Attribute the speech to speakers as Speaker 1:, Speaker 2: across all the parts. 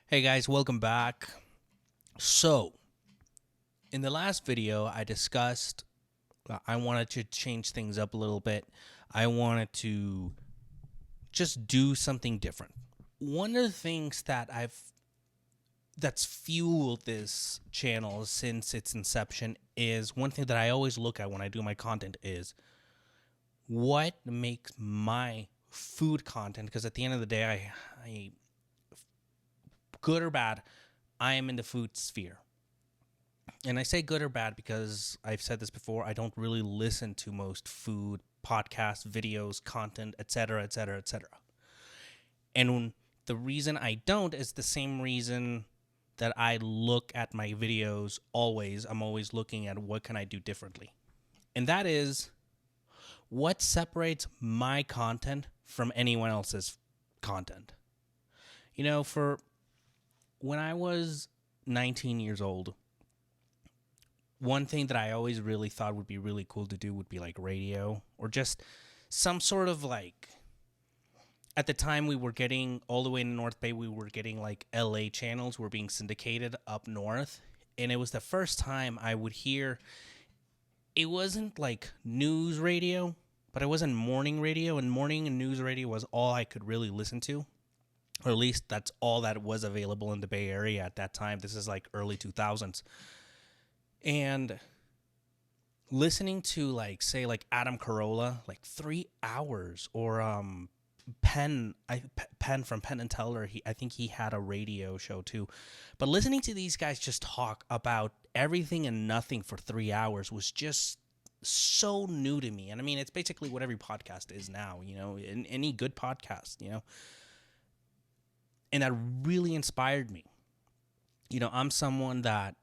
Speaker 1: Hey guys, welcome back. So, in the last video, I discussed I wanted to change things up a little bit. I wanted to just do something different. One of the things that's fueled this channel since its inception is one thing that I always look at when I do my content is what makes my food content, because at the end of the day, I good or bad, I am in the food sphere. And I say good or bad because I've said this before, I don't really listen to most food podcasts, videos, content, etc., etc., etc. And the reason I don't is the same reason that I look at my videos always. I'm always looking at what can I do differently. And that is what separates my content from anyone else's content. You know, for when I was 19 years old, one thing that I always really thought would be really cool to do would be like radio or just some sort of like, at the time we were getting all the way in North Bay, we were getting like LA channels were being syndicated up north. And it was the first time I would hear, it wasn't like news radio, but it wasn't morning radio, and morning and news radio was all I could really listen to. Or at least that's all that was available in the Bay Area at that time. This is like early 2000s. And listening to like, say, like Adam Carolla, like 3 hours, or Penn from Penn and Teller, I think he had a radio show too. But listening to these guys just talk about everything and nothing for 3 hours was just so new to me. And I mean, it's basically what every podcast is now, you know, in any good podcast, you know. And that really inspired me. You know, I'm someone that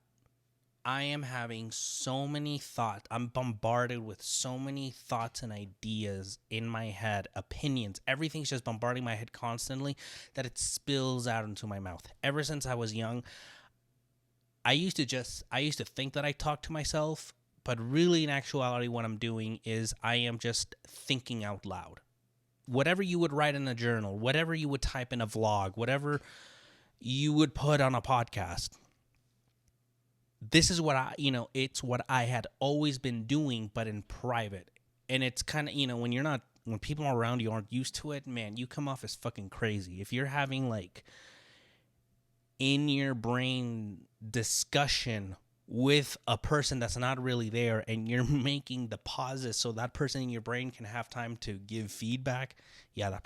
Speaker 1: I am having so many thoughts. I'm bombarded with so many thoughts and ideas in my head, opinions. Everything's just bombarding my head constantly that it spills out into my mouth. Ever since I was young, I used to think that I talked to myself, but really in actuality what I'm doing is I am just thinking out loud. Whatever you would write in a journal, whatever you would type in a vlog, whatever you would put on a podcast, this is what it's what I had always been doing, but in private. And it's kind of, when people around you aren't used to it, man, you come off as fucking crazy. If you're having like in your brain discussion with a person that's not really there, and you're making the pauses so that person in your brain can have time to give feedback, yeah, that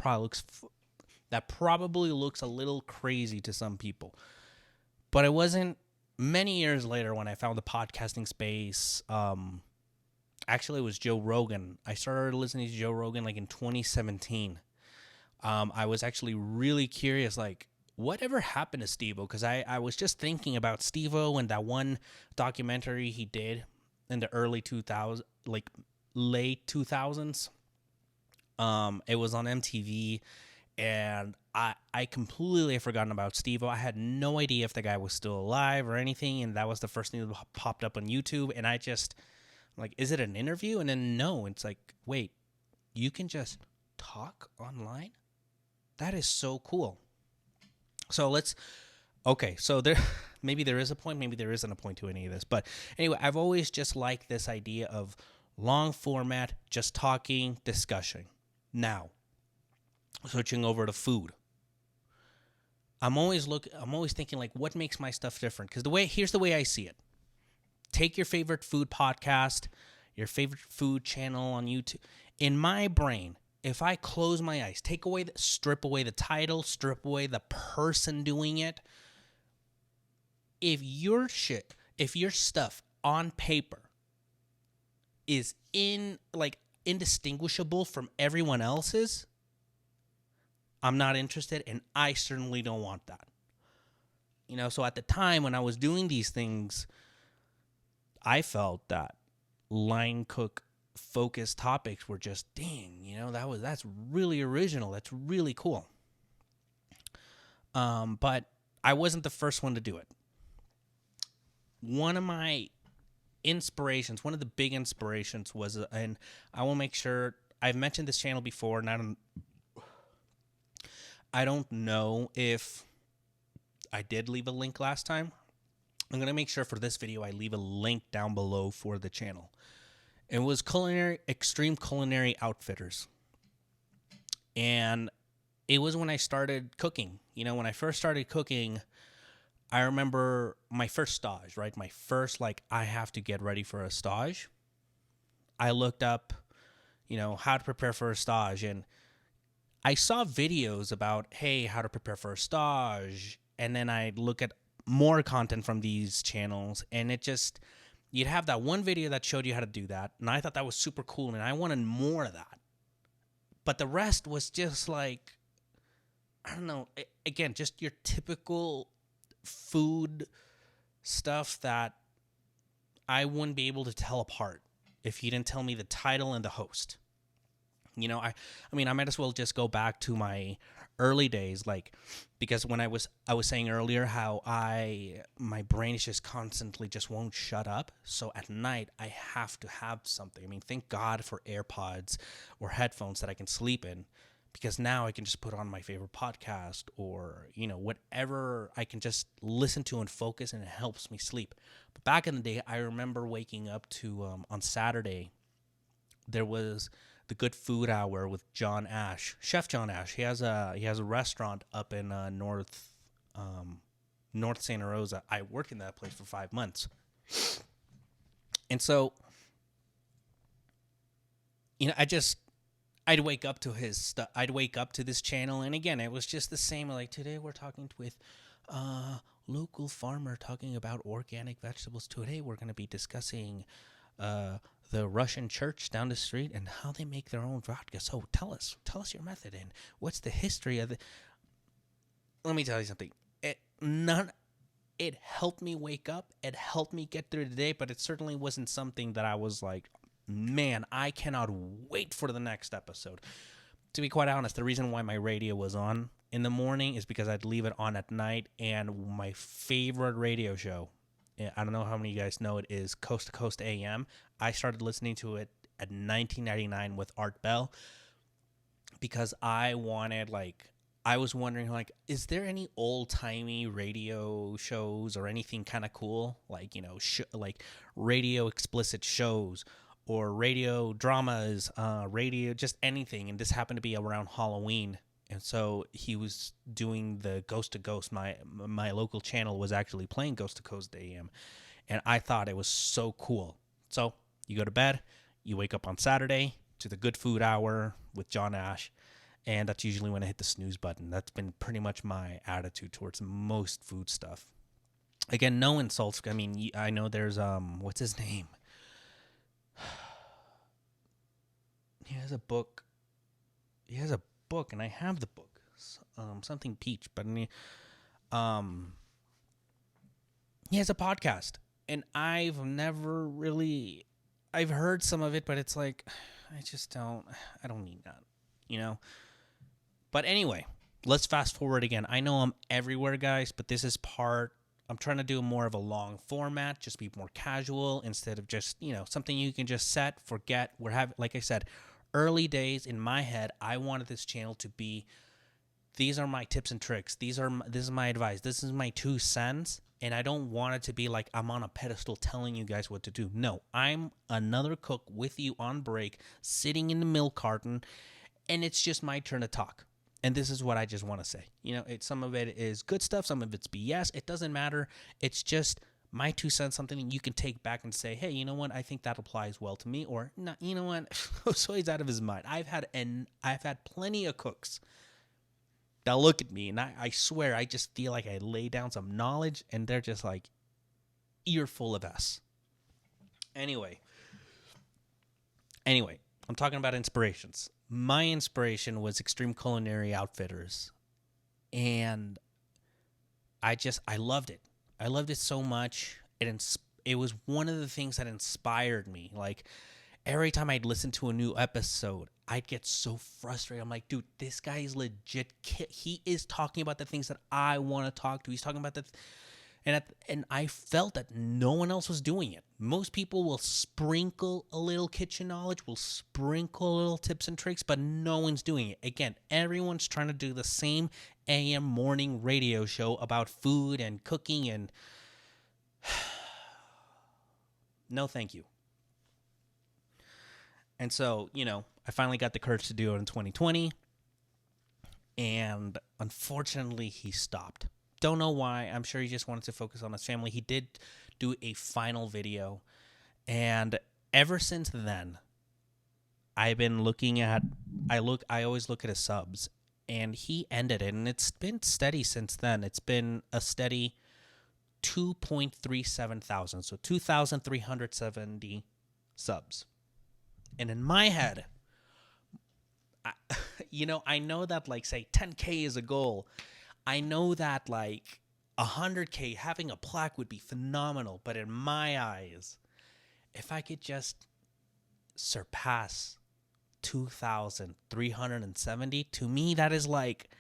Speaker 1: probably looks a little crazy to some people. But it wasn't many years later when I found the podcasting space. Actually, it was Joe Rogan. I started listening to Joe Rogan like in 2017. I was actually really curious, like, whatever happened to Steve-O? Because I was just thinking about Steve-O and that one documentary he did in the early 2000s, like late 2000s. It was on MTV, and I completely had forgotten about Steve-O. I had no idea if the guy was still alive or anything, and that was the first thing that popped up on YouTube, and I'm like, is it an interview? And then no, it's like, wait, you can just talk online? That is so cool. So so there, maybe there is a point, maybe there isn't a point to any of this. But anyway, I've always just liked this idea of long format, just talking, discussion. Now, switching over to food. I'm always thinking like, what makes my stuff different? Because here's the way I see it. Take your favorite food podcast, your favorite food channel on YouTube. In my brain, if I close my eyes, strip away the title, strip away the person doing it, if your stuff on paper is indistinguishable from everyone else's, I'm not interested, and I certainly don't want that. You know, so at the time when I was doing these things, I felt that line cook focused topics were just, dang, that's really original. That's really cool. But I wasn't the first one to do it. One of my inspirations, one of the big inspirations was, and I will make sure, I've mentioned this channel before, and I don't know if I did leave a link last time. I'm going to make sure for this video I leave a link down below for the channel. It was Extreme Culinary Outfitters. And it was when I started cooking. You know, when I first started cooking, I remember my first stage, right? My first, I have to get ready for a stage. I looked up, how to prepare for a stage. And I saw videos about, hey, how to prepare for a stage. And then I'd look at more content from these channels. And you'd have that one video that showed you how to do that. And I thought that was super cool. And I wanted more of that. But the rest was just I don't know, again, just your typical food stuff that I wouldn't be able to tell apart if you didn't tell me the title and the host. I might as well just go back to my early days, because when I was saying earlier how my brain is just constantly just won't shut up. So at night I have to have something. Thank God for AirPods or headphones that I can sleep in, because now I can just put on my favorite podcast or, whatever I can just listen to and focus, and it helps me sleep. But back in the day, I remember waking up to, on Saturday, there was the Good Food Hour with Chef John Ash. He has a restaurant up in North Santa Rosa. I worked in that place for 5 months, and so I'd wake up to his stuff. I'd wake up to this channel, and again, it was just the same. Today we're talking with local farmer talking about organic vegetables. Today we're going to be discussing the Russian church down the street and how they make their own vodka. So tell us your method and what's the history of it. Let me tell you something. It helped me wake up. It helped me get through the day, but it certainly wasn't something that I was like, man, I cannot wait for the next episode. To be quite honest, the reason why my radio was on in the morning is because I'd leave it on at night, and my favorite radio show, I don't know how many of you guys know it, is Coast to Coast AM. I started listening to it at 1999 with Art Bell because I was wondering, is there any old-timey radio shows or anything kind of cool? Radio explicit shows or radio dramas, radio, just anything. And this happened to be around Halloween. And so he was doing the Ghost to Ghost. My local channel was actually playing Ghost to Coast AM. And I thought it was so cool. So you go to bed, you wake up on Saturday to the Good Food Hour with John Ash. And that's usually when I hit the snooze button. That's been pretty much my attitude towards most food stuff. Again, no insults. I know there's, what's his name? He has a book, and I have the book, something Peach, but he has a podcast, and I've heard some of it, but it's I don't need that, But anyway, let's fast forward again. I know I'm everywhere, guys, but this is I'm trying to do more of a long format, just be more casual instead of just, something you can just set, forget. Like I said, early days in my head, I wanted this channel to be, these are my tips and tricks. This is my advice. This is my 2 cents. And I don't want it to be like I'm on a pedestal telling you guys what to do. No, I'm another cook with you on break, sitting in the milk carton, and it's just my turn to talk. And this is what I just want to say. Some of it is good stuff. Some of it's BS. It doesn't matter. It's just my 2 cents, something you can take back and say, hey, you know what? I think that applies well to me. Or, no, you know what? So he's out of his mind. I've had plenty of cooks that look at me, and I swear I just feel like I lay down some knowledge, and they're just earful of S. Anyway, I'm talking about inspirations. My inspiration was Extreme Culinary Outfitters, and I loved it. I loved it so much. It was one of the things that inspired me. Every time I'd listen to a new episode, I'd get so frustrated. I'm like, dude, this guy is legit. He is talking about the things that I want to talk to. He's talking about And I felt that no one else was doing it. Most people will sprinkle a little kitchen knowledge, will sprinkle little tips and tricks, but no one's doing it. Again, everyone's trying to do the same AM morning radio show about food and cooking, and no thank you. And so, I finally got the courage to do it in 2020, and unfortunately he stopped. Don't know why. I'm sure he just wanted to focus on his family. He did do a final video, and ever since then, I've been looking at. I always look at his subs, and he ended it, and it's been steady since then. It's been a steady 2.37 thousand, so 2,370 subs. And in my head, I know that, like, say 10K is a goal. I know that, like, 100K, having a plaque would be phenomenal. But in my eyes, if I could just surpass 2,370, to me, that is like,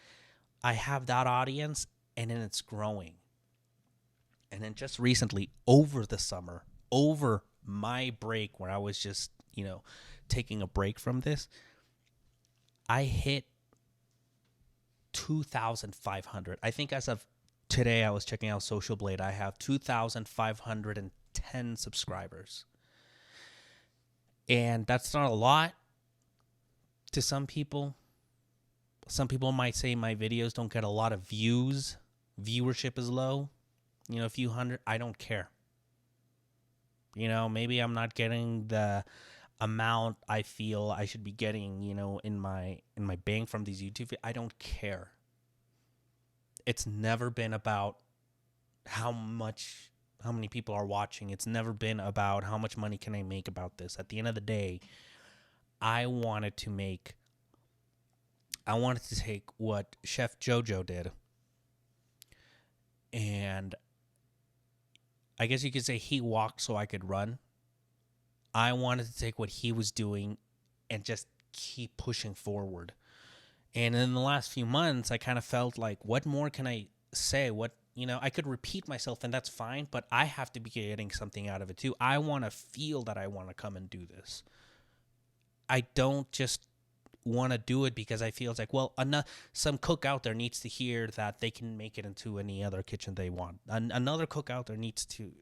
Speaker 1: I have that audience, and then it's growing. And then just recently, over the summer, over my break, where I was just, taking a break from this, I hit 2,500. I think as of today, I was checking out Social Blade. I have 2,510 subscribers. And that's not a lot to some people. Some people might say my videos don't get a lot of views. Viewership is low. A few hundred. I don't care. Maybe I'm not getting the amount I feel I should be getting, in my bank from these YouTube videos. I don't care. It's never been about how many people are watching. It's never been about how much money can I make about this. At the end of the day, I wanted to take what Chef Jojo did, and I guess you could say he walked so I could run. I wanted to take what he was doing and just keep pushing forward. And in the last few months, I kind of felt like, what more can I say? I could repeat myself, and that's fine, but I have to be getting something out of it too. I want to feel that I want to come and do this. I don't just want to do it because I feel it's like, well, some cook out there needs to hear that they can make it into any other kitchen they want. Another cook out there needs to.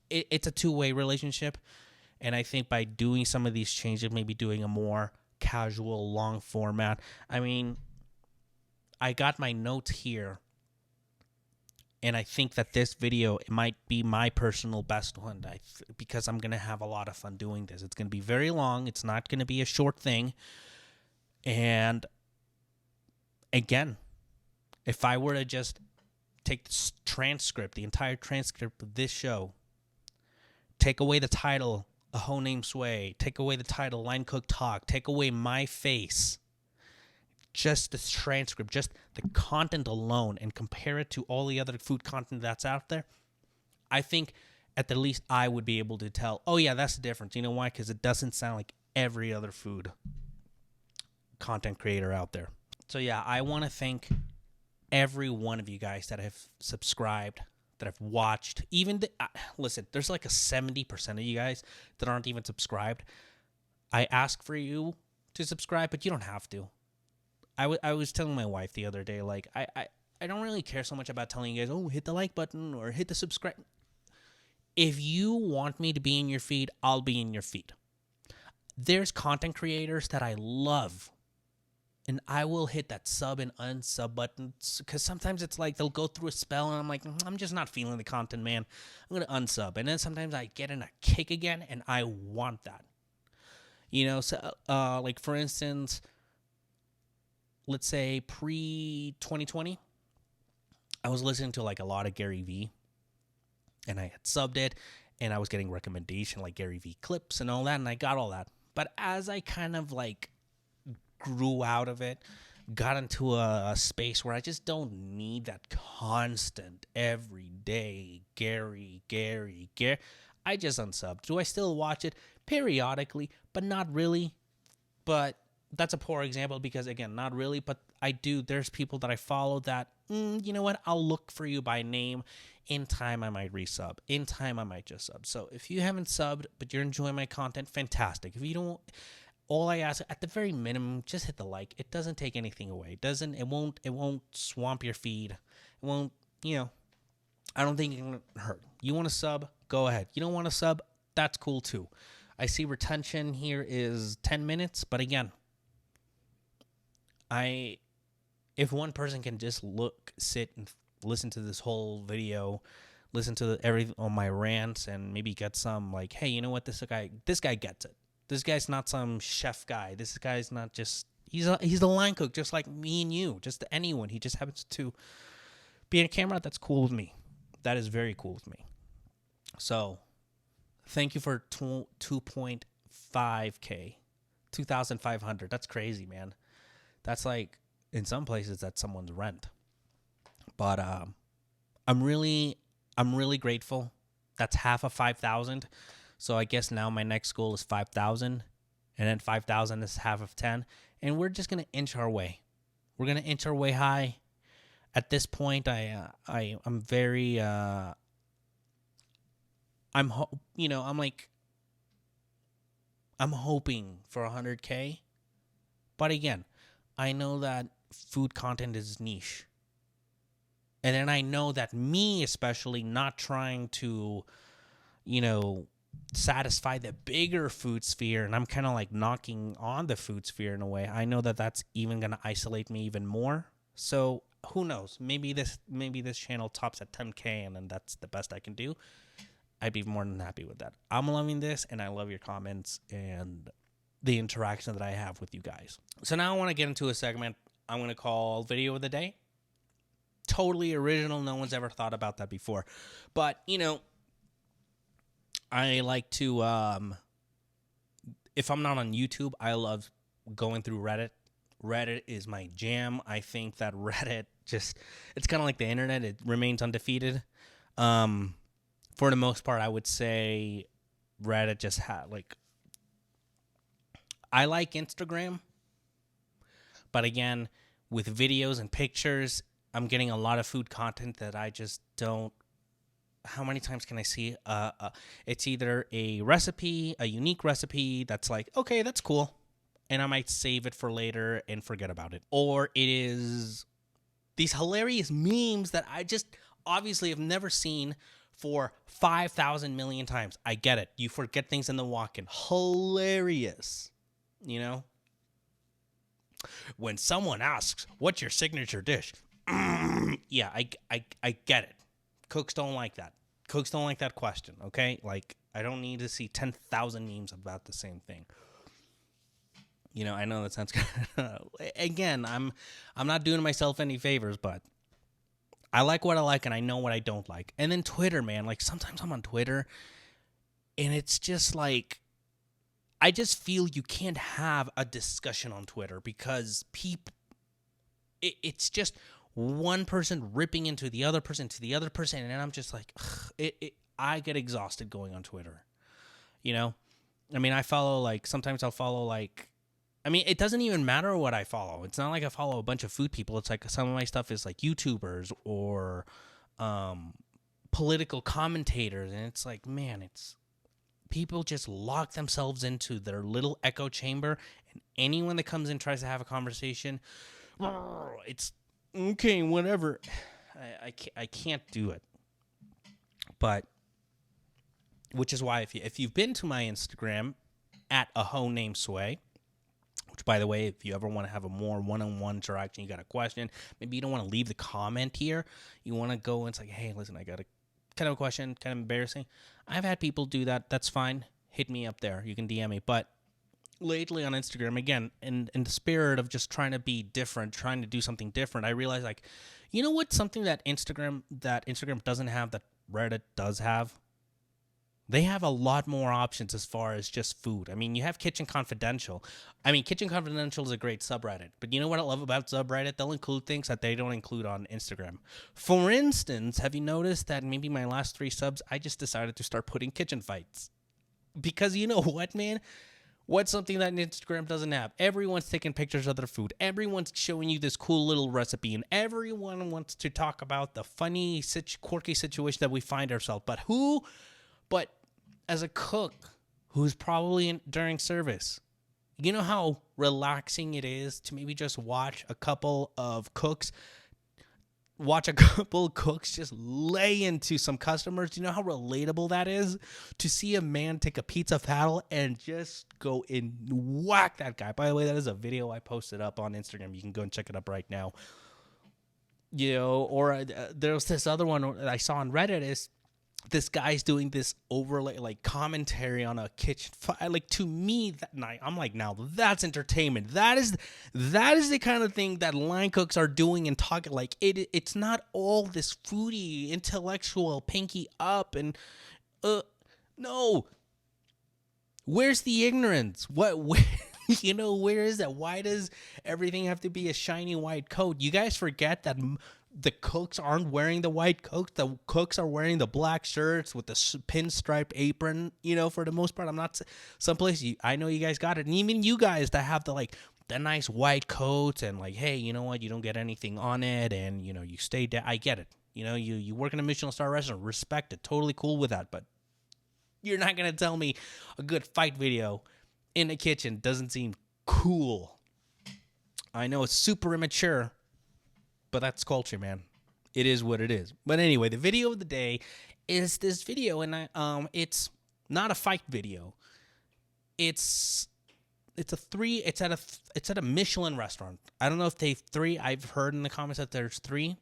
Speaker 1: It's a two-way relationship, and I think by doing some of these changes, maybe doing a more casual, long format. I mean, I got my notes here, and I think that this video, it might be my personal best one because I'm going to have a lot of fun doing this. It's going to be very long. It's not going to be a short thing. And again, if I were to just take the transcript, the entire transcript of this show, take away the title, A Hoe Named Sway, take away the title, Line Cook Talk, take away my face, just the transcript, just the content alone, and compare it to all the other food content that's out there, I think at the least I would be able to tell, oh yeah, that's the difference. You know why? Because it doesn't sound like every other food content creator out there. So yeah, I want to thank every one of you guys that have subscribed, that have watched. Listen, there's like a 70% of you guys that aren't even subscribed. I ask for you to subscribe, but you don't have to. I was telling my wife the other day, like, I don't really care so much about telling you guys, oh, hit the like button or hit the subscribe. If you want me to be in your feed, I'll be in your feed. There's content creators that I love, and I will hit that sub and unsub buttons because sometimes it's like they'll go through a spell and I'm like, I'm just not feeling the content, man. I'm going to unsub. And then sometimes I get in a kick again, and I want that. So like, for instance, let's say pre-2020, I was listening to like a lot of Gary Vee, and I had subbed it, and I was getting recommendation like Gary Vee clips and all that, and I got all that. But as I kind of like grew out of it, got into a space where I just don't need that constant every day Gary. I just unsubbed. Do I still watch it periodically, but not really? But that's a poor example because, again, not really, but I do. There's people that I follow that, you know what? I'll look for you by name. In time, I might resub. In time, I might just sub. So if you haven't subbed, but you're enjoying my content, fantastic. If you don't, all I ask, at the very minimum, just hit the like. It doesn't take anything away. It won't swamp your feed. It won't, I don't think it can hurt. You want to sub? Go ahead. You don't want to sub? That's cool too. I see retention here is 10 minutes, but again, if one person can just sit and listen to this whole video, listen to everything on my rants, and maybe get some like, hey, you know what? This guy gets it. This guy's not some chef guy. This guy's not just he's a line cook, just like me and you, just anyone. He just happens to be on camera. That's cool with me. That is very cool with me. So, thank you for 2.5K, 2,500. That's crazy, man. That's like in some places that's someone's rent. But I'm really grateful. That's half of 5,000. So I guess now my next goal is 5,000, and then 5,000 is half of 10, and we're just gonna inch our way. We're gonna inch our way high. At this point, I'm very I'm hoping for 100K, but again, I know that food content is niche. And then I know that me especially not trying to, satisfy the bigger food sphere, and I'm kind of like knocking on the food sphere in a way. I know that that's even going to isolate me even more. So who knows? Maybe this channel tops at 10K, and then that's the best I can do. I'd be more than happy with that. I'm loving this, and I love your comments and the interaction that I have with you guys. So now I want to get into a segment I'm going to call Video of the Day. Totally original. No one's ever thought about that before. But, I like to, if I'm not on YouTube, I love going through Reddit. Reddit is my jam. I think that Reddit it's kind of like the internet. It remains undefeated. For the most part, I would say Reddit just had, I like Instagram. But again, with videos and pictures, I'm getting a lot of food content that I just don't. How many times can I see? It's either a recipe, a unique recipe that's like, okay, that's cool, and I might save it for later and forget about it. Or it is these hilarious memes that I just obviously have never seen for 5,000 million times. I get it. You forget things in the walk-in. Hilarious. When someone asks, what's your signature dish? Yeah, I get it. Cooks don't like that. Cooks don't like that question, okay? Like, I don't need to see 10,000 memes about the same thing. I know that sounds kind of... Again, I'm not doing myself any favors, but I like what I like, and I know what I don't like. And then Twitter, man. Like, sometimes I'm on Twitter, and it's just like... I just feel you can't have a discussion on Twitter because it's just one person ripping into the other person, and then I'm just like, I get exhausted going on Twitter. I mean, I follow, sometimes I'll follow, it doesn't even matter what I follow. It's not like I follow a bunch of food people. It's like some of my stuff is like YouTubers or political commentators, and it's like, man, people just lock themselves into their little echo chamber, and anyone that comes in tries to have a conversation, it's okay, whatever. I can't do it. But, which is why if you've been to my Instagram at a hoe named Sway, which, by the way, if you ever want to have a more one-on-one interaction, you got a question, maybe you don't want to leave the comment here, you want to go and it's like, hey, listen, I got a kind of a question, kind of embarrassing. I've had people do that. That's fine. Hit me up there. You can DM me. But lately on Instagram, again, in the spirit of just trying to be different, trying to do something different, I realized, you know what? Something that Instagram doesn't have that Reddit does have? They have a lot more options as far as just food. I mean, you have Kitchen Confidential. I mean, Kitchen Confidential is a great subreddit. But you know what I love about subreddit? They'll include things that they don't include on Instagram. For instance, have you noticed that maybe my last 3 subs, I just decided to start putting kitchen fights? Because you know what, man? What's something that Instagram doesn't have? Everyone's taking pictures of their food. Everyone's showing you this cool little recipe, and everyone wants to talk about the funny, quirky situation that we find ourselves. But as a cook who's probably during service, you know how relaxing it is to maybe just watch a couple of cooks just lay into some customers. Do you know how relatable that is? To see a man take a pizza paddle and just go and whack that guy. By the way, that is a video I posted up on Instagram. You can go and check it up right now. Or there's this other one that I saw on Reddit is this guy's doing this overlay, like commentary on a kitchen fire. Like, to me that night, I'm like, now that's entertainment. That is the kind of thing that line cooks are doing and talking. Like, it's not all this foodie, intellectual, pinky up and no. Where's the ignorance? Where is that? Why does everything have to be a shiny white coat? You guys forget that the cooks aren't wearing the white coats. The cooks are wearing the black shirts with the pinstripe apron. For the most part, I'm not someplace. I know you guys got it, and even you guys that have the nice white coats and hey, you know what? You don't get anything on it, and you stay down. I get it. You work in a Michelin star restaurant. Respect it. Totally cool with that. But you're not gonna tell me a good fight video in the kitchen doesn't seem cool. I know it's super immature, but that's culture, man. It is what it is. But anyway, the video of the day is this video, and it's not a fight video. It's at a Michelin restaurant. I don't know if they've 3. I've heard in the comments that there's 3,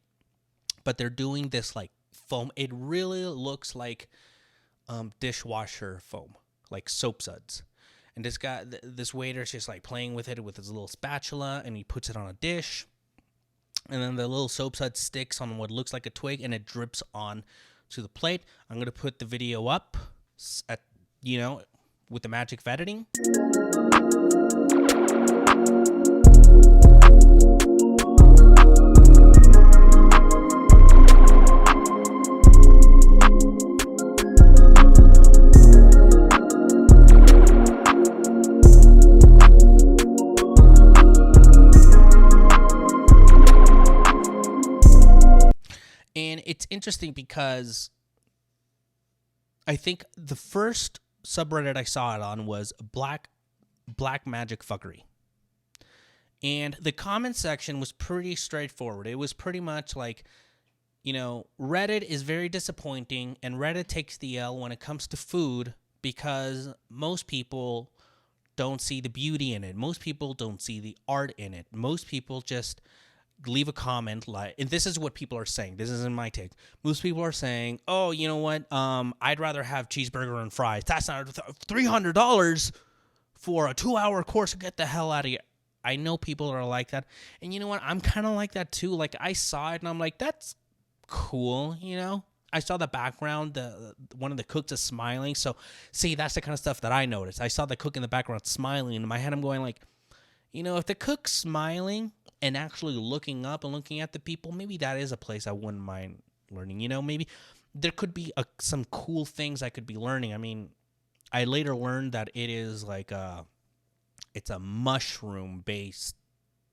Speaker 1: but they're doing this foam. It really looks like dishwasher foam, like soap suds. And this waiter's just playing with it with his little spatula, and he puts it on a dish. And then the little soap sud sticks on what looks like a twig, and it drips on to the plate. I'm going to put the video up with the magic of editing. And it's interesting because I think the first subreddit I saw it on was Black Magic Fuckery. And the comment section was pretty straightforward. It was pretty much Reddit is very disappointing, and Reddit takes the L when it comes to food because most people don't see the beauty in it. Most people don't see the art in it. Most people just leave a comment and this is what people are saying. This isn't my take. Most people are saying, oh, you know what? I'd rather have cheeseburger and fries. That's not $300 for a 2-hour course. Get the hell out of here. I know people are like that. And you know what? I'm kind of like that too. I saw it and I'm like, that's cool. I saw the background. One of the cooks is smiling. So see, that's the kind of stuff that I noticed. I saw the cook in the background smiling. In my head, I'm going if the cook's smiling and actually looking up and looking at the people, maybe that is a place I wouldn't mind learning. Maybe there could be some cool things I could be learning. I mean, I later learned that it is it's a mushroom-based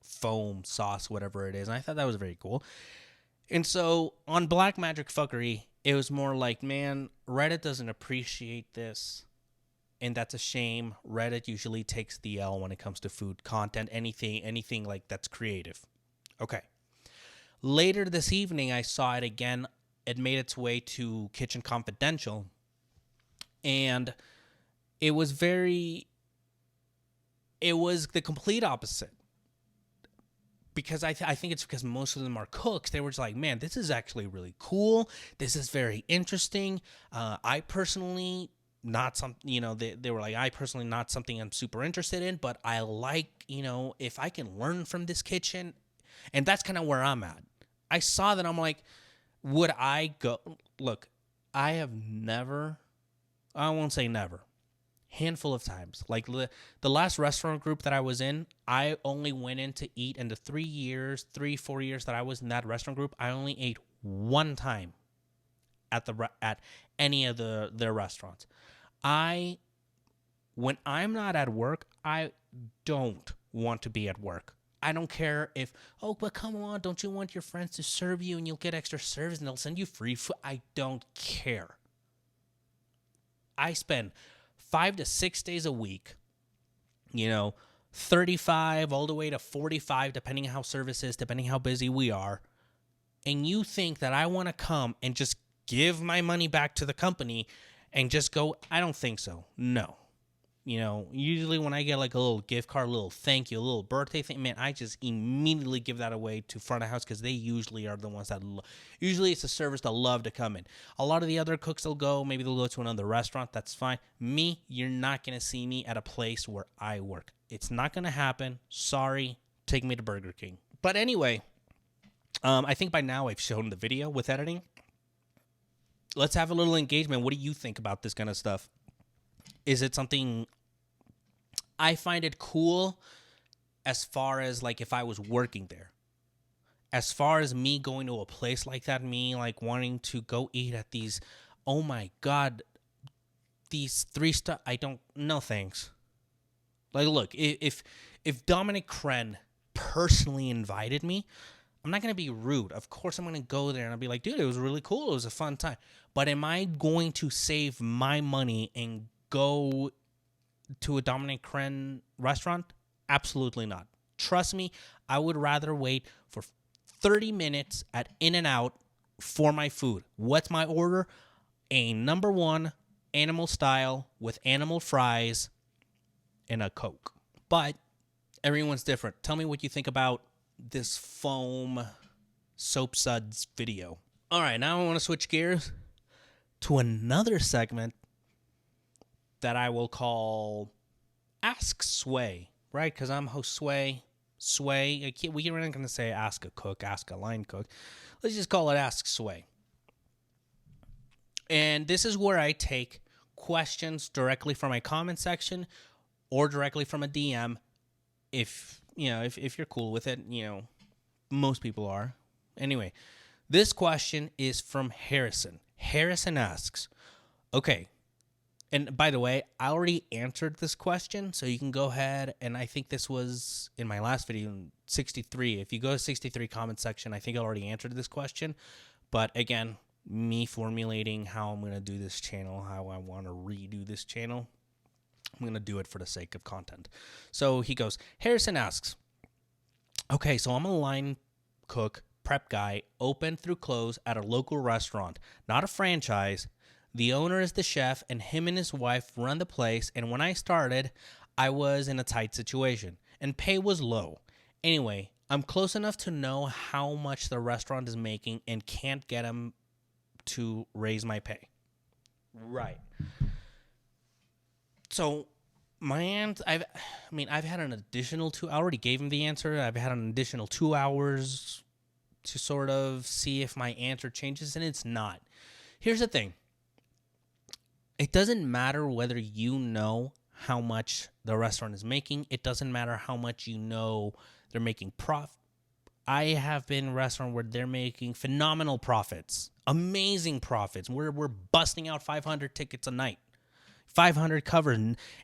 Speaker 1: foam sauce, whatever it is. And I thought that was very cool. And so on Black Magic Fuckery, it was more man, Reddit doesn't appreciate this. And that's a shame. Reddit usually takes the L when it comes to food content, anything that's creative. Okay. Later this evening, I saw it again. It made its way to Kitchen Confidential. And it was the complete opposite. Because I think it's because most of them are cooks. They were just man, this is actually really cool. This is very interesting. I personally... not something, they were I personally not something I'm super interested in, but I if I can learn from this kitchen, and that's kind of where I'm at. I saw that, I'm like, would I go? Look, I have never, I won't say never, handful of times. The last restaurant group that I was in, I only went in to eat in the 4 years that I was in that restaurant group. I only ate one time at any of their restaurants. I When I'm not at work, I don't want to be at work. I don't care if, oh, but come on, don't you want your friends to serve you and you'll get extra service and they'll send you free food? I don't care. I spend 5 to 6 days a week, 35 all the way to 45, depending how service is, depending how busy we are. And you think that I want to come and just give my money back to the company and just go? I don't think so. No. Usually when I get like a little gift card, a little thank you, a little birthday thing, man, I just immediately give that away to front of house because they usually are the ones that, usually it's a service that love to come in. A lot of the other cooks will go, maybe they'll go to another restaurant. That's fine. Me, you're not going to see me at a place where I work. It's not going to happen. Sorry. Take me to Burger King. But anyway, I think by now I've shown the video with editing. Let's have a little engagement. What do you think about this kind of stuff? Is it something I find it cool as far as like if I was working there? As far as me going to a place like that, me like wanting to go eat at these, oh my God, these 3-star, no thanks. Like, look, if Dominic Kren personally invited me, I'm not going to be rude. Of course, I'm going to go there and I'll be like, dude, it was really cool. It was a fun time. But am I going to save my money and go to a Dominic Kren restaurant? Absolutely not. Trust me, I would rather wait for 30 minutes at In-N-Out for my food. What's my order? A number 1 animal style with animal fries and a Coke. But everyone's different. Tell me what you think about this foam soap suds video. All right, now I want to switch gears to another segment that I will call Ask Sway, right? Because I'm host Sway. We're not going to say Ask a Cook, Ask a Line Cook. Let's just call it Ask Sway. And this is where I take questions directly from my comment section or directly from a DM. If you're cool with it, most people are. Anyway, this question is from Harrison. Harrison asks, okay, and by the way, I already answered this question, so you can go ahead, and I think this was in my last video, 63. If you go to 63 comment section, I think I already answered this question. But again, me formulating how I'm going to do this channel, how I want to redo this channel, I'm going to do it for the sake of content. So he goes, Harrison asks, okay, so I'm a line cook, prep guy, open through close at a local restaurant, not a franchise. The owner is the chef, and him and his wife run the place, and when I started, I was in a tight situation, and pay was low. Anyway, I'm close enough to know how much the restaurant is making and can't get them to raise my pay. Right. So I've had an additional I already gave him the answer. I've had an additional 2 hours to sort of see if my answer changes, and it's not. Here's the thing. It doesn't matter whether you know how much the restaurant is making. It doesn't matter how much you know they're making profit. I have been in a restaurant where they're making phenomenal profits, amazing profits. We're busting out 500 tickets a night, 500 covered,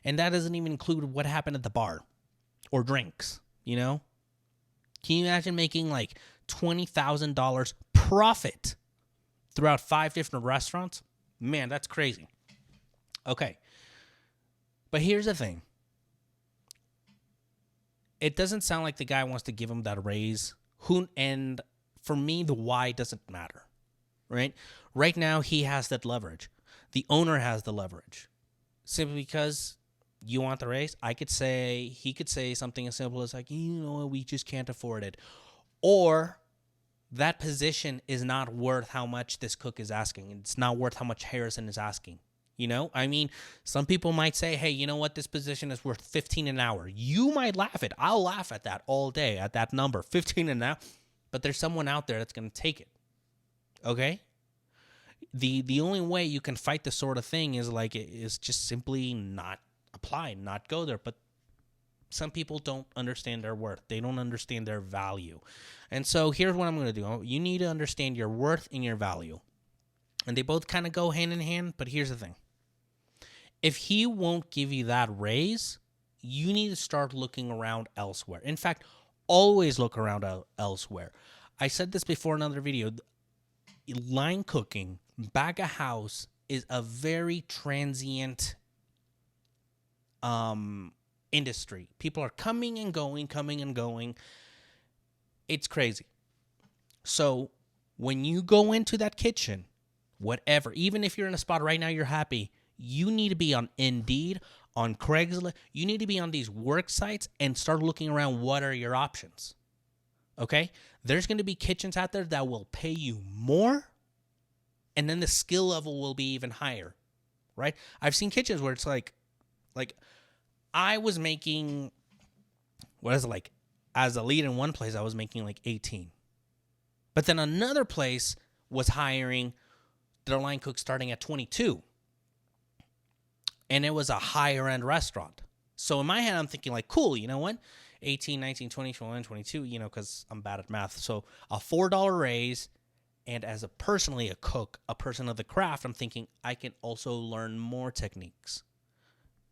Speaker 1: and that doesn't even include what happened at the bar or drinks, Can you imagine making like $20,000 profit throughout 5 different restaurants? Man, that's crazy. Okay. But here's the thing. It doesn't sound like the guy wants to give him that raise. And for me, the why doesn't matter, right? Right now, he has that leverage. The owner has the leverage. Simply because you want the raise, he could say something as simple as like, we just can't afford it. Or that position is not worth how much this cook is asking. It's not worth how much Harrison is asking. Some people might say, hey, you know what? This position is worth $15 an hour. You might laugh at. I'll laugh at that all day, at that number, $15 an hour. But there's someone out there that's going to take it. Okay? The only way you can fight this sort of thing is just simply not apply, not go there. But some people don't understand their worth. They don't understand their value. And so here's what I'm going to do. You need to understand your worth and your value. And they both kind of go hand in hand, but here's the thing. If he won't give you that raise, you need to start looking around elsewhere. In fact, always look around elsewhere. I said this before in another video. Line cooking, back of house, is a very transient industry. People are coming and going, coming and going. It's crazy. So when you go into that kitchen, whatever, even if you're in a spot right now you're happy, you need to be on Indeed, on Craigslist. You need to be on these work sites and start looking around what are your options. Okay? There's going to be kitchens out there that will pay you more, and then the skill level will be even higher, right? I've seen kitchens where it's like I was making, what is it, like, as a lead in one place, I was making like 18. But then another place was hiring their line cook starting at 22. And it was a higher end restaurant. So in my head, I'm thinking like, cool, you know what? 18, 19, 20, 21, 22, because I'm bad at math. So a $4 raise. And as personally a cook, a person of the craft, I'm thinking I can also learn more techniques.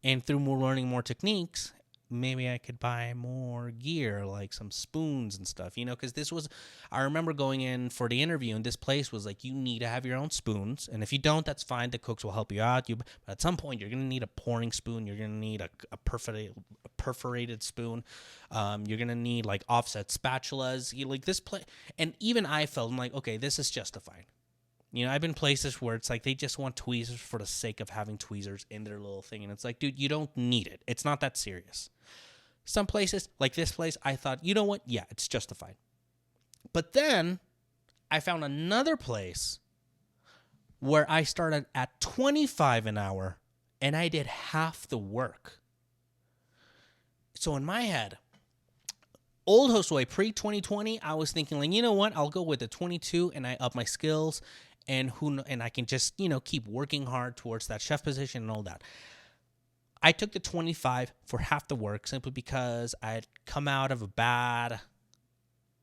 Speaker 1: And through learning more techniques, maybe I could buy more gear, like some spoons and stuff, because I remember going in for the interview, and this place was like, you need to have your own spoons. And if you don't, that's fine. The cooks will help you out. But at some point, you're going to need a pouring spoon. You're going to need a perforated spoon. You're going to need like offset spatulas. This place. And even I felt, I'm like, okay, this is justified. I've been places where it's like they just want tweezers for the sake of having tweezers in their little thing. And it's like, dude, you don't need it. It's not that serious. Some places, like this place, I thought, you know what? Yeah, it's justified. But then I found another place where I started at $25 an hour and I did half the work. So in my head, old Josue, pre-2020, I was thinking, like, you know what? I'll go with the 22 and I up my skills. And I can just, keep working hard towards that chef position and all that. I took the 25 for half the work simply because I had come out of a bad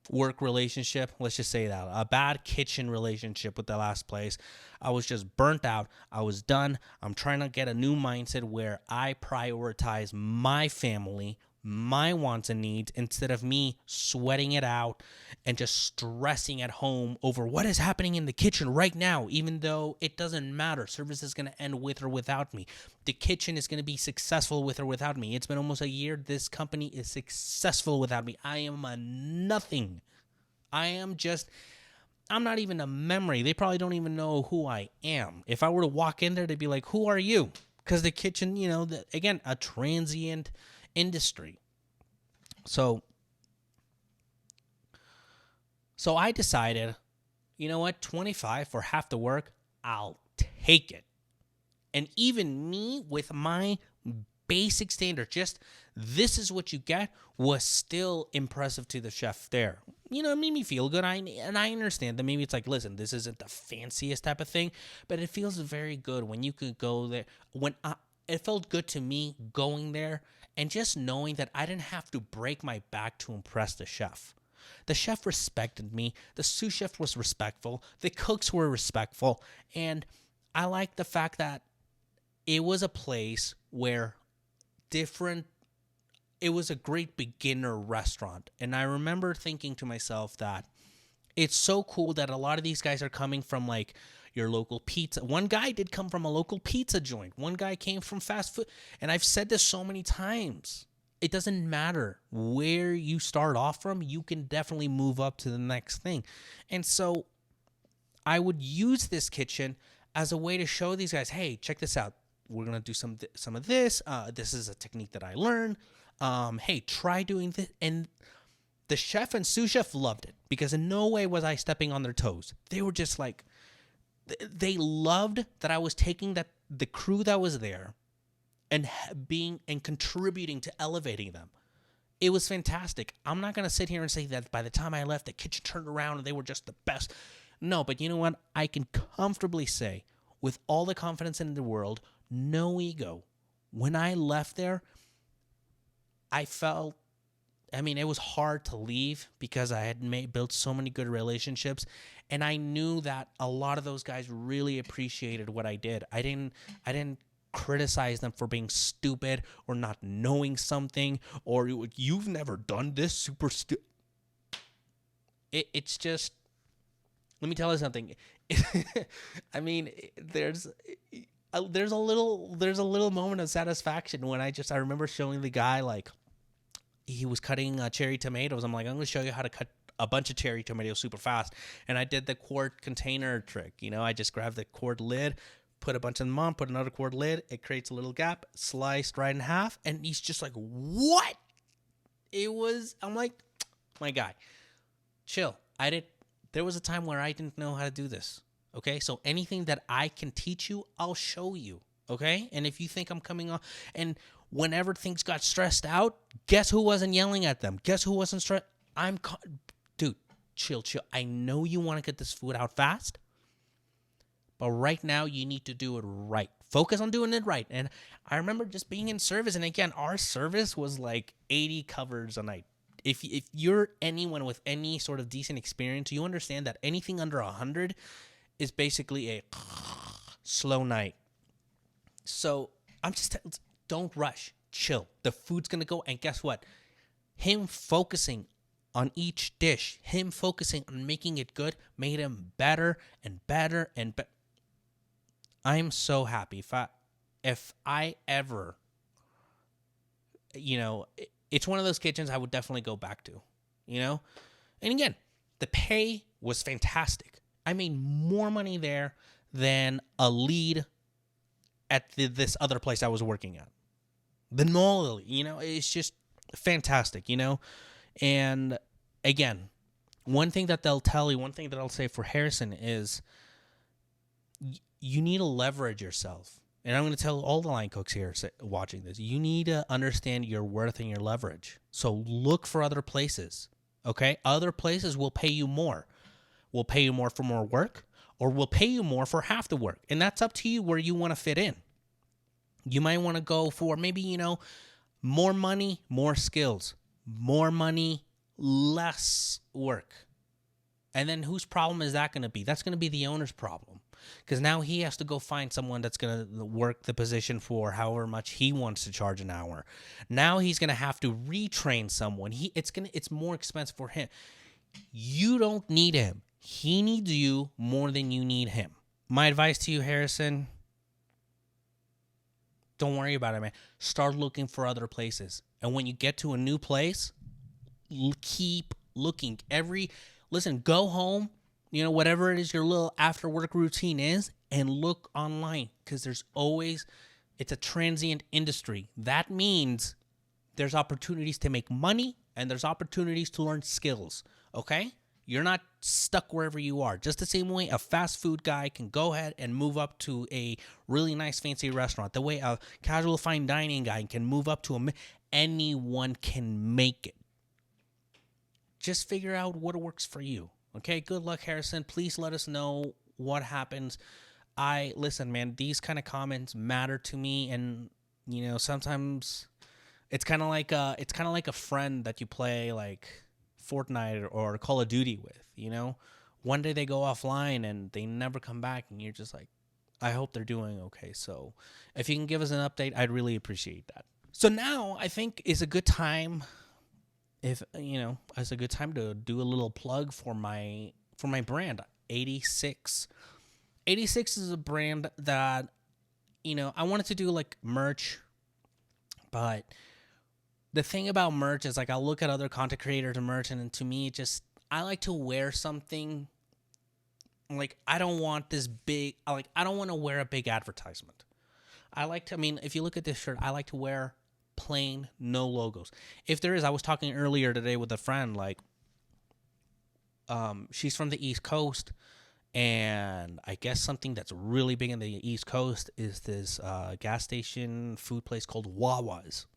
Speaker 1: work relationship. Let's just say that. A bad kitchen relationship with the last place. I was just burnt out. I was done. I'm trying to get a new mindset where I prioritize my family, my wants and needs, instead of me sweating it out and just stressing at home over what is happening in the kitchen right now, even though it doesn't matter. Service is going to end with or without me. The kitchen is going to be successful with or without me. It's been almost a year. This company is successful without me. I am a nothing. I'm not even a memory. They probably don't even know who I am. If I were to walk in there, they'd be like, who are you? Because the kitchen, again, a transient industry. So I decided, you know what, 25 for half the work, I'll take it. And even me with my basic standard, just this is what you get, was still impressive to the chef there. It made me feel good. I understand that maybe it's like, listen, this isn't the fanciest type of thing, but it feels very good when you could go there. It felt good to me going there and just knowing that I didn't have to break my back to impress the chef. The chef respected me. The sous chef was respectful. The cooks were respectful. And I like the fact that it was a place where it was a great beginner restaurant. And I remember thinking to myself that it's so cool that a lot of these guys are coming from like your local pizza. One guy did come from a local pizza joint. One guy came from fast food. And I've said this so many times. It doesn't matter where you start off from. You can definitely move up to the next thing. And so I would use this kitchen as a way to show these guys, hey, check this out. We're going to do some of this. This is a technique that I learned. Hey, try doing this. And the chef and sous chef loved it because in no way was I stepping on their toes. They were just like, they loved that I was taking the crew that was there and contributing to elevating them. It was fantastic. I'm not going to sit here and say that by the time I left, the kitchen turned around and they were just the best. No, but you know what? I can comfortably say with all the confidence in the world, no ego. When I left there, I felt, it was hard to leave because I had built so many good relationships. And I knew that a lot of those guys really appreciated what I did. I didn't criticize them for being stupid or not knowing something, or you've never done this super stupid. It's just, let me tell you something. I mean, there's a little moment of satisfaction when I remember showing the guy, like, he was cutting cherry tomatoes. I'm like, I'm going to show you how to cut a bunch of cherry tomatoes super fast. And I did the quart container trick. I just grabbed the quart lid, put a bunch of them on, put another quart lid. It creates a little gap, sliced right in half. And he's just like, what? I'm like, my guy, chill. There was a time where I didn't know how to do this. Okay. So anything that I can teach you, I'll show you. Okay. And if you think I'm coming on, and whenever things got stressed out, guess who wasn't yelling at them? Guess who wasn't stressed? Dude, chill. I know you want to get this food out fast, but right now you need to do it right. Focus on doing it right. And I remember just being in service. And again, our service was like 80 covers a night. If you're anyone with any sort of decent experience, you understand that anything under 100 is basically a slow night. So don't rush. Chill. The food's going to go. And guess what? Him focusing on each dish, him focusing on making it good, made him better and better and better. I'm so happy. If I ever, it's one of those kitchens I would definitely go back to, And again, the pay was fantastic. I made more money there than a lead at this other place I was working at. It's just fantastic, And again, one thing that they'll tell you, one thing that I'll say for Harrison is you need to leverage yourself. And I'm going to tell all the line cooks here watching this, you need to understand your worth and your leverage. So look for other places, okay? Other places will pay you more. Will pay you more for more work, or will pay you more for half the work. And that's up to you where you want to fit in. You might want to go for maybe, more money, more skills. More money, less work. And then whose problem is that going to be? That's going to be the owner's problem. Because now he has to go find someone that's going to work the position for however much he wants to charge an hour. Now he's going to have to retrain someone. It's more expensive for him. You don't need him. He needs you more than you need him. My advice to you, Harrison, don't worry about it, man. Start looking for other places. And when you get to a new place, keep looking. Go home, whatever it is your little after work routine is, and look online, because it's a transient industry. That means there's opportunities to make money and there's opportunities to learn skills, okay? You're not stuck wherever you are. Just the same way a fast food guy can go ahead and move up to a really nice fancy restaurant, the way a casual fine dining guy can move up to anyone can make it. Just figure out what works for you. Okay, good luck, Harrison. Please let us know what happens. Listen, man, these kind of comments matter to me, and sometimes it's kind of like a friend that you play like Fortnite or Call of Duty with. One day they go offline and they never come back, and you're just like, I hope they're doing okay. So if you can give us an update, I'd really appreciate that. So now I think is a good time. It's a good time to do a little plug for my brand, 86. 86 is a brand that, I wanted to do like merch, but the thing about merch is like I'll look at other content creators and merch, and to me, I like to wear something. Like I don't want this big. I don't want to wear a big advertisement. If you look at this shirt, I like to wear plain, no logos. If there is, I was talking earlier today with a friend, like, she's from the East Coast, and I guess something that's really big in the East Coast is this gas station food place called Wawa's.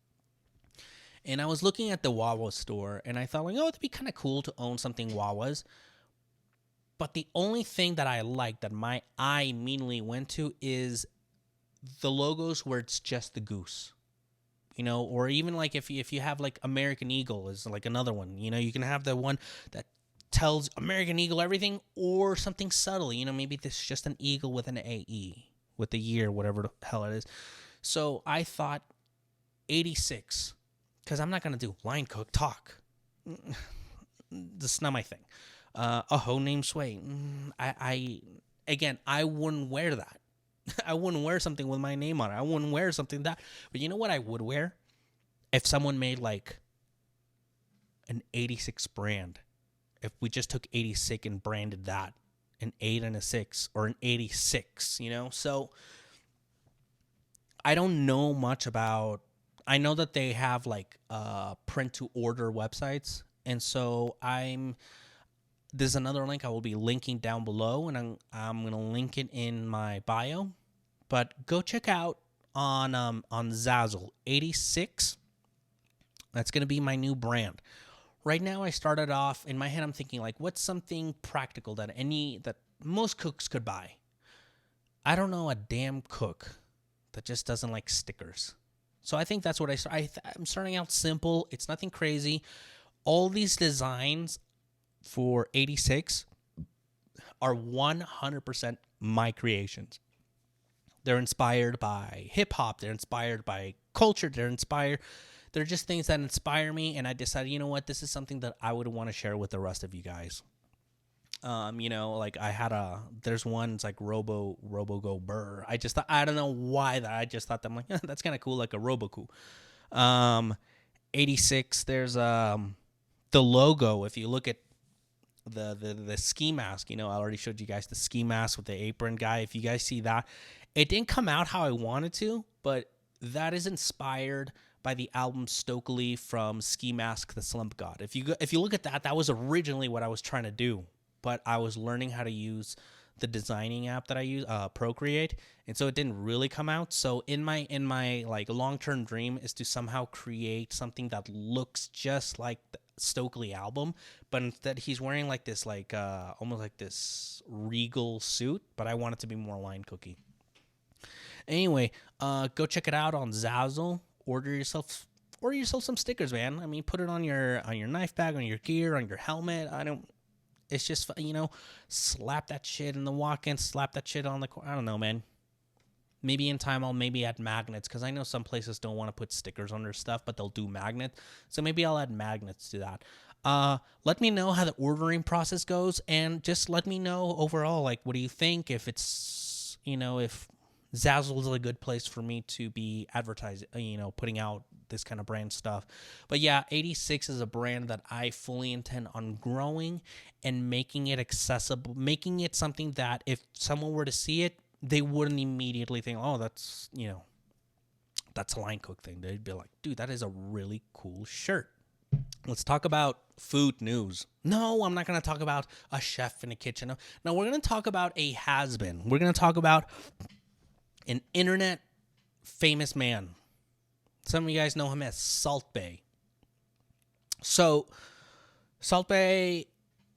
Speaker 1: And I was looking at the Wawa store, and I thought, it'd be kind of cool to own something Wawa's. But the only thing that I like, that my eye immediately went to, is the logos where it's just the goose. Or even like if you have like American Eagle is like another one. You can have the one that tells American Eagle everything, or something subtle. Maybe this is just an eagle with an AE, with the year, whatever the hell it is. So I thought 86, because I'm not going to do line cook talk. This is not my thing. A hoe named Sway. Again, I wouldn't wear that. I wouldn't wear something with my name on it. I wouldn't wear something that. But you know what I would wear? If someone made like an 86 brand. If we just took 86 and branded that, an 8 and a 6, or an 86, you know? So I don't know much about. I know that they have like print to order websites, and so there's another link I will be linking down below, and I'm gonna link it in my bio. But go check out on Zazzle 86. That's gonna be my new brand. Right now, I started off in my head. I'm thinking like, what's something practical that most cooks could buy? I don't know a damn cook that just doesn't like stickers. So I think that's what I'm starting out simple. It's nothing crazy. All these designs for 86 are 100% my creations. They're inspired by hip hop. They're inspired by culture. They're just things that inspire me. And I decided, you know what? This is something that I would want to share with the rest of you guys. Like there's one, it's like Robo Go Burr. I don't know why that. I just thought that I'm like, that's kind of cool, like a Roboku. 86, there's the logo. If you look at the ski mask, I already showed you guys the ski mask with the apron guy. If you guys see that, it didn't come out how I wanted to, but that is inspired by the album Stokely from Ski Mask the Slump God. If you look at that, that was originally what I was trying to do. But I was learning how to use the designing app that I use, Procreate, and so it didn't really come out. So in my like long-term dream is to somehow create something that looks just like the Stokely album, but instead he's wearing like this like almost like this regal suit, but I want it to be more line cookie. Anyway, go check it out on Zazzle. Order yourself some stickers, man. I mean, put it on your knife bag, on your gear, on your helmet. It's just, slap that shit in the walk-in, slap that shit on the... I don't know, man. Maybe in time I'll maybe add magnets, because I know some places don't want to put stickers on their stuff, but they'll do magnets. So maybe I'll add magnets to that. Let me know how the ordering process goes, and just let me know overall, like, what do you think? If it's, if Zazzle is a good place for me to be advertising, putting out this kind of brand stuff. But yeah, 86 is a brand that I fully intend on growing and making it accessible, making it something that if someone were to see it, they wouldn't immediately think, oh, that's a line cook thing. They'd be like, dude, that is a really cool shirt. Let's talk about food news. No, I'm not going to talk about a chef in a kitchen. No, we're going to talk about a has-been. We're going to talk about an internet famous man. Some of you guys know him as Salt Bae. So, Salt Bae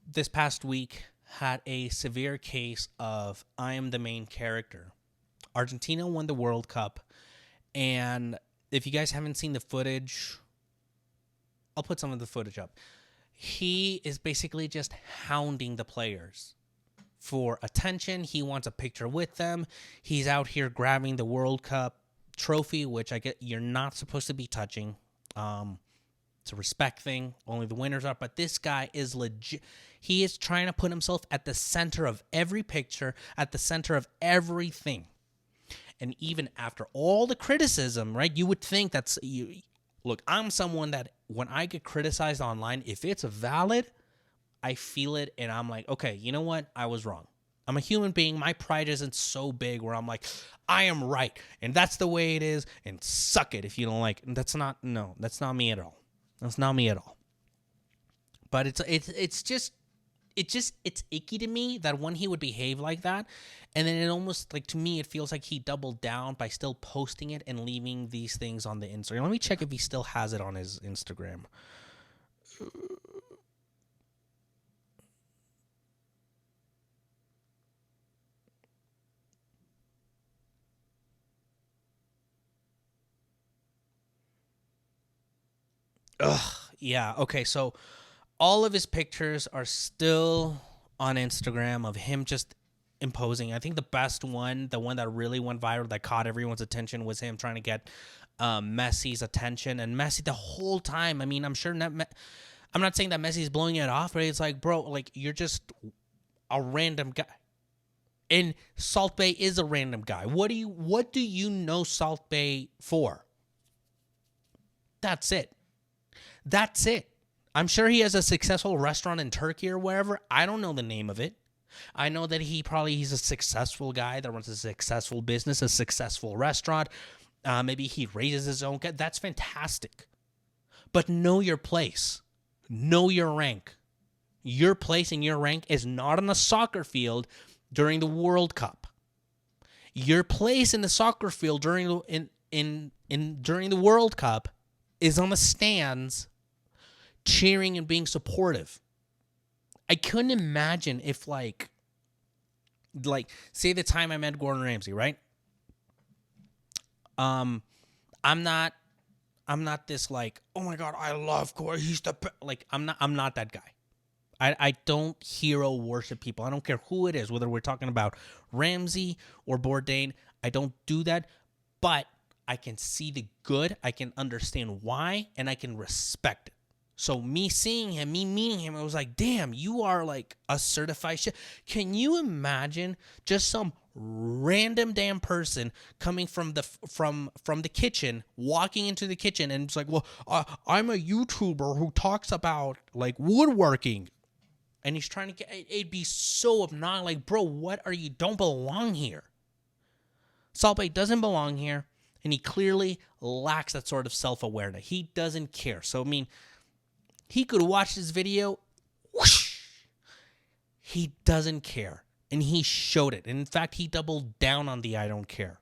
Speaker 1: this past week had a severe case of I am the main character. Argentina won the World Cup, and if you guys haven't seen the footage, I'll put some of the footage up. He is basically just hounding the players for attention. He wants a picture with them. He's out here grabbing the World Cup trophy, which I get you're not supposed to be touching. It's a respect thing. Only the winners are. But this guy is legit. He is trying to put himself at the center of every picture, at the center of everything. And even after all the criticism, right, you would think that's... Look, I'm someone that when I get criticized online, if it's valid, I feel it, and I'm like, okay, you know what? I was wrong. I'm a human being. My pride isn't so big where I'm like, I am right, and that's the way it is, and suck it if you don't like it. That's not me at all. That's not me at all. But it's just icky to me that when he would behave like that, and then it almost, like, to me, it feels like he doubled down by still posting it and leaving these things on the Instagram. Let me check if he still has it on his Instagram. Ugh, yeah. Okay, so all of his pictures are still on Instagram of him just imposing. I think the best one, the one that really went viral, that caught everyone's attention, was him trying to get Messi's attention. And Messi the whole time, I mean, I'm not saying that Messi's blowing it off, but it's like, bro, like, you're just a random guy. And Salt Bae is a random guy. What do you know Salt Bae for? That's it. That's it. I'm sure he has a successful restaurant in Turkey or wherever. I don't know the name of it. I know that he's a successful guy that runs a successful business, a successful restaurant. Maybe he raises his own cat. That's fantastic. But know your place. Know your rank. Your place and your rank is not on a soccer field during the World Cup. Your place in the soccer field during the World Cup is on the stands, cheering and being supportive. I couldn't imagine if like say the time I met Gordon Ramsay, right? I'm not this like, oh my God, I love Gordon. He's the like, I'm not that guy. I don't hero worship people. I don't care who it is, whether we're talking about Ramsay or Bourdain. I don't do that, but I can see the good. I can understand why, and I can respect it. So me seeing him, me meeting him, I was like, damn, you are like a certified chef. Can you imagine just some random damn person coming from the kitchen, walking into the kitchen, and it's like, well, I'm a YouTuber who talks about like woodworking, and he's trying to get. It'd be so obnoxious. Like, bro, what are you? Don't belong here. Salt Bae doesn't belong here, and he clearly lacks that sort of self-awareness. He doesn't care. So I mean, he could watch this video. Whoosh, he doesn't care. And he showed it. And in fact, he doubled down on the I don't care.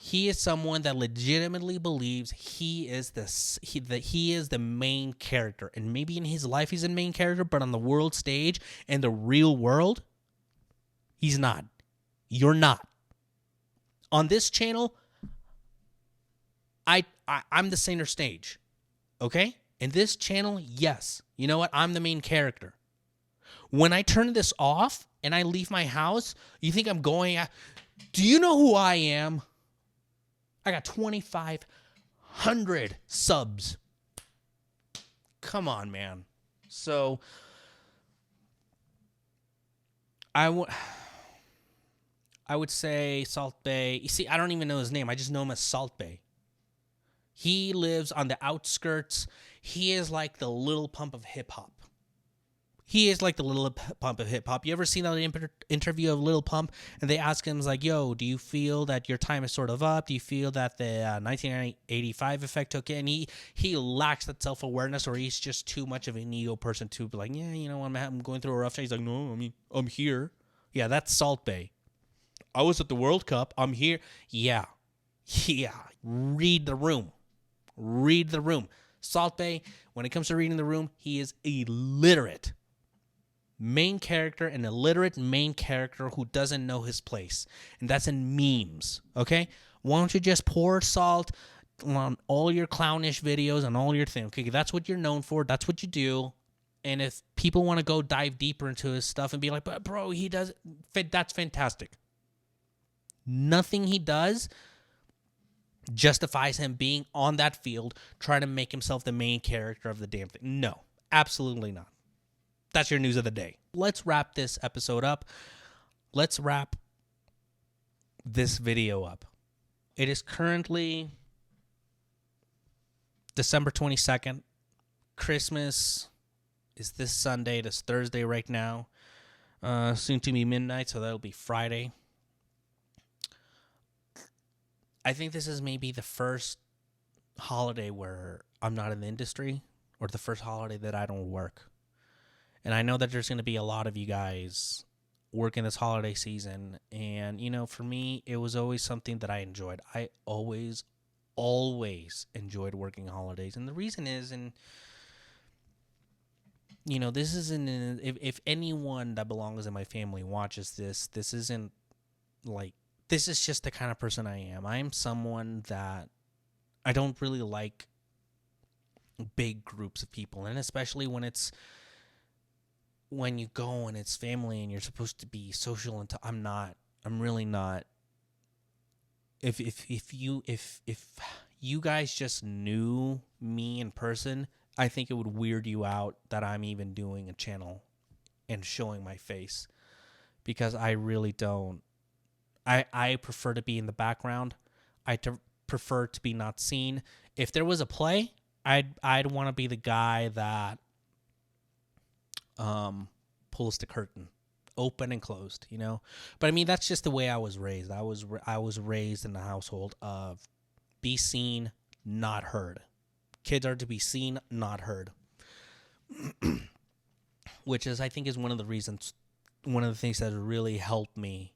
Speaker 1: He is someone that legitimately believes he is the main character. And maybe in his life he's the main character, but on the world stage and the real world, he's not. You're not. On this channel, I'm the center stage. Okay? In this channel, yes. You know what? I'm the main character. When I turn this off and I leave my house, you think I'm going... Do you know who I am? I got 2,500 subs. Come on, man. So, I would say Salt Bae. You see, I don't even know his name. I just know him as Salt Bae. He lives on the outskirts. He is like the Little Pump of hip-hop. He is like the Little Pump of hip-hop. You ever seen that interview of Little Pump? And they ask him, like, yo, do you feel that your time is sort of up? Do you feel that the 1985 effect took it? And he lacks that self-awareness, or he's just too much of an ego person to be like, yeah, you know, I'm going through a rough time. He's like, no, I mean, I'm here. Yeah, that's Salt Bae. I was at the World Cup. I'm here. Yeah. Read the room. Read the room. Salt Bae, when it comes to reading the room, he is illiterate. Main character, an illiterate main character who doesn't know his place. And that's in memes, okay? Why don't you just pour salt on all your clownish videos and all your things? Okay, that's what you're known for. That's what you do. And if people want to go dive deeper into his stuff and be like, but bro, he does... That's fantastic. Nothing he does justifies him being on that field trying to make himself the main character of the damn thing. No, absolutely not. That's your news of the day. Let's wrap this episode up. Let's wrap this video up. It is currently December 22nd. Christmas is this Sunday. This Thursday right now. Soon to be midnight, so that'll be Friday. I think this is maybe the first holiday where I'm not in the industry, or the first holiday that I don't work. And I know that there's going to be a lot of you guys working this holiday season. And, you know, for me, it was always something that I enjoyed. I always enjoyed working holidays. And the reason is, and, you know, this isn't, if anyone that belongs in my family watches this, this isn't like, this is just the kind of person I am. I am someone that I don't really like big groups of people. And especially when it's when you go and it's family and you're supposed to be social and I'm not. I'm really not. If you guys just knew me in person, I think it would weird you out that I'm even doing a channel and showing my face, because I really don't. I prefer to be in the background. Prefer to be not seen. If there was a play, I'd want to be the guy that pulls the curtain, open and closed, you know. But I mean, that's just the way I was raised. I was raised in the household of be seen, not heard. Kids are to be seen, not heard. Which is, I think, is one of the things that really helped me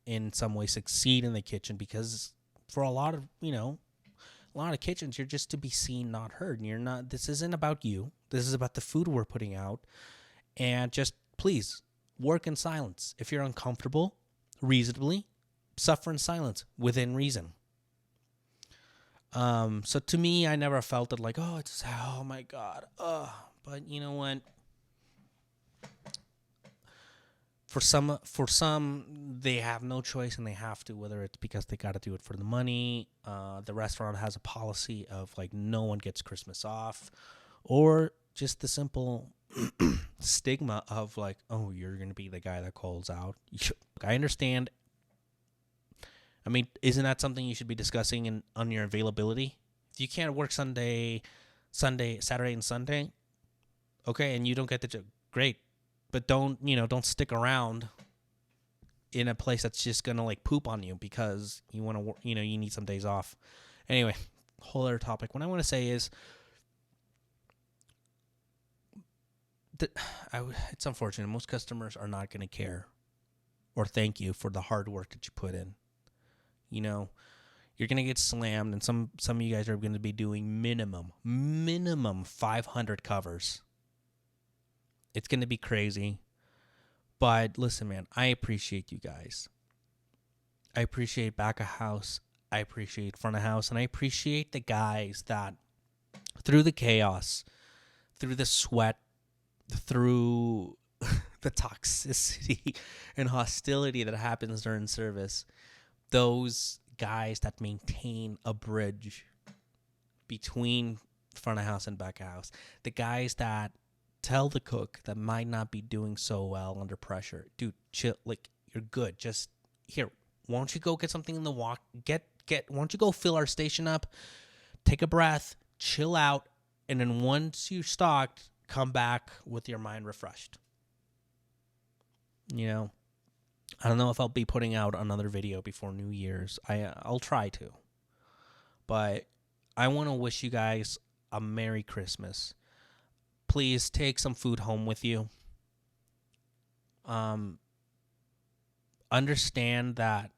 Speaker 1: in some way succeed in the kitchen, because for a lot of kitchens, you're just to be seen, not heard. And you're not, this isn't about you. This is about the food we're putting out. And just please work in silence. If you're uncomfortable, reasonably, suffer in silence within reason. So to me, I never felt it like, oh my God. But you know what? For some, they have no choice and they have to, whether it's because they got to do it for the money. The restaurant has a policy of like no one gets Christmas off, or just the simple stigma of like, oh, you're going to be the guy that calls out. I understand. I mean, isn't that something you should be discussing on your availability? If you can't work Saturday, and Sunday, okay, and you don't get the job, great. But don't stick around in a place that's just going to like poop on you because you want to, you need some days off. Anyway, whole other topic. What I want to say is that it's unfortunate. Most customers are not going to care or thank you for the hard work that you put in. You're going to get slammed, and some of you guys are going to be doing minimum 500 covers. It's going to be crazy. But listen, man, I appreciate you guys. I appreciate back of house. I appreciate front of house. And I appreciate the guys that through the chaos, through the sweat, through the toxicity and hostility that happens during service, those guys that maintain a bridge between front of house and back of house, the guys that tell the cook that might not be doing so well under pressure, dude, chill, like, you're good. Just here, why don't you go get something in the walk? Why don't you go fill our station up, take a breath, chill out, and then once you're stocked, come back with your mind refreshed. I don't know if I'll be putting out another video before New Year's. I'll try to. But I want to wish you guys a Merry Christmas. Please take some food home with you. Understand that,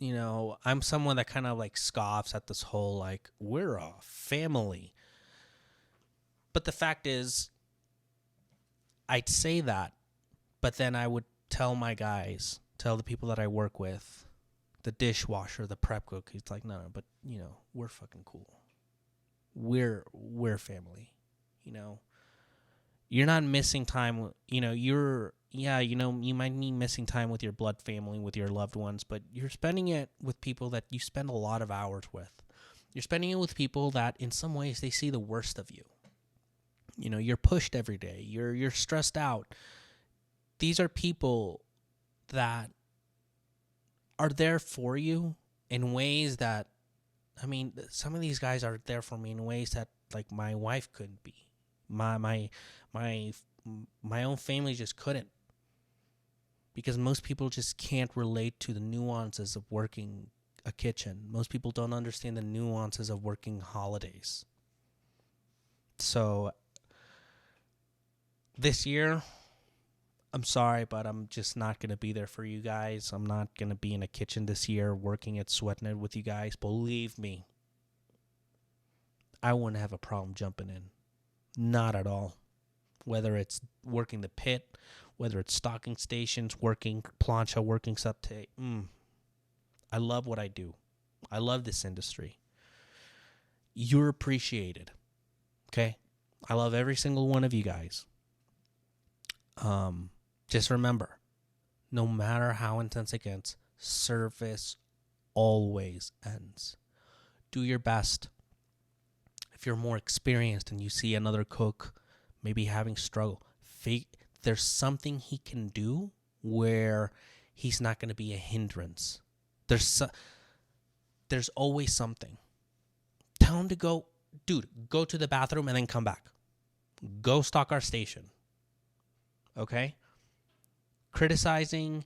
Speaker 1: I'm someone that kind of like scoffs at this whole, like, we're a family. But the fact is, I'd say that, but then I would tell the people that I work with, the dishwasher, the prep cook, he's like, no, but, we're fucking cool. We're family. You're not missing time. You might be missing time with your blood family, with your loved ones, but you're spending it with people that you spend a lot of hours with. You're spending it with people that in some ways they see the worst of you. You're pushed every day. You're stressed out. These are people that are there for you in ways that, some of these guys are there for me in ways that like my wife couldn't be. My own family just couldn't, because most people just can't relate to the nuances of working a kitchen. Most people don't understand the nuances of working holidays. So this year, I'm sorry, but I'm just not going to be there for you guys. I'm not going to be in a kitchen this year working at Sweating It with you guys. Believe me, I wouldn't have a problem jumping in. Not at all. Whether it's working the pit, whether it's stocking stations, working plancha, working subte. I love what I do. I love this industry. You're appreciated. Okay? I love every single one of you guys. Just remember, no matter how intense it gets, service always ends. Do your best. If you're more experienced and you see another cook maybe having struggle, there's something he can do where he's not going to be a hindrance. There's always something. Tell him to go, dude, go to the bathroom and then come back. Go stock our station. Okay? Criticizing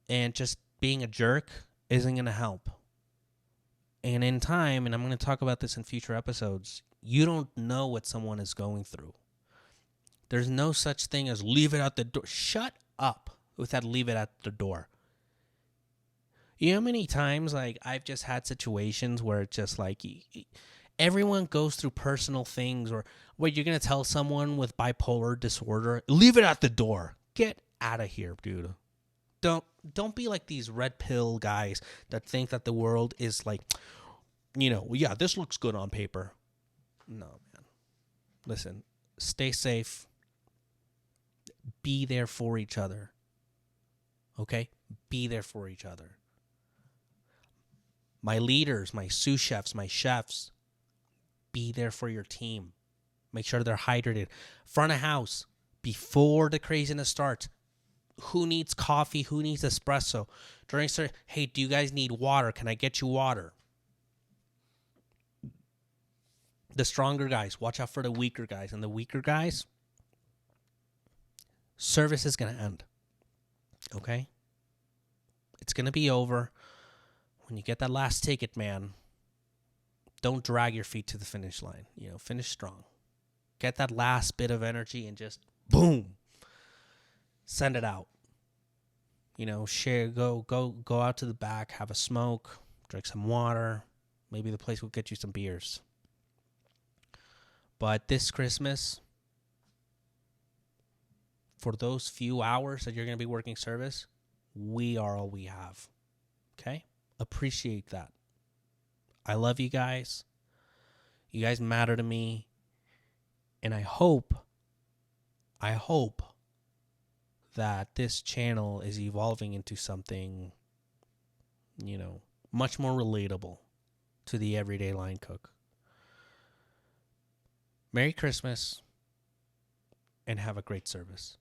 Speaker 1: and just being a jerk isn't going to help. And in time, and I'm going to talk about this in future episodes, you don't know what someone is going through. There's no such thing as leave it at the door. Shut up with that leave it at the door. You know how many times like I've just had situations where it's just like everyone goes through personal things, or what, you're going to tell someone with bipolar disorder, leave it at the door. Get out of here, dude. Don't be like these red pill guys that think that the world is like, yeah, this looks good on paper. No, man. Listen, stay safe. Be there for each other. Okay? Be there for each other. My leaders, my sous chefs, my chefs, be there for your team. Make sure they're hydrated. Front of house, before the craziness starts, who needs coffee? Who needs espresso? During hey, do you guys need water? Can I get you water? The stronger guys, watch out for the weaker guys. And the weaker guys, service is going to end. Okay? It's going to be over. When you get that last ticket, man, don't drag your feet to the finish line. Finish strong. Get that last bit of energy and just boom. Send it out. Share, go out to the back, have a smoke, drink some water. Maybe the place will get you some beers. But this Christmas, for those few hours that you're going to be working service, we are all we have. Okay? Appreciate that. I love you guys. You guys matter to me. And I hope that this channel is evolving into something, much more relatable to the everyday line cook. Merry Christmas and have a great service.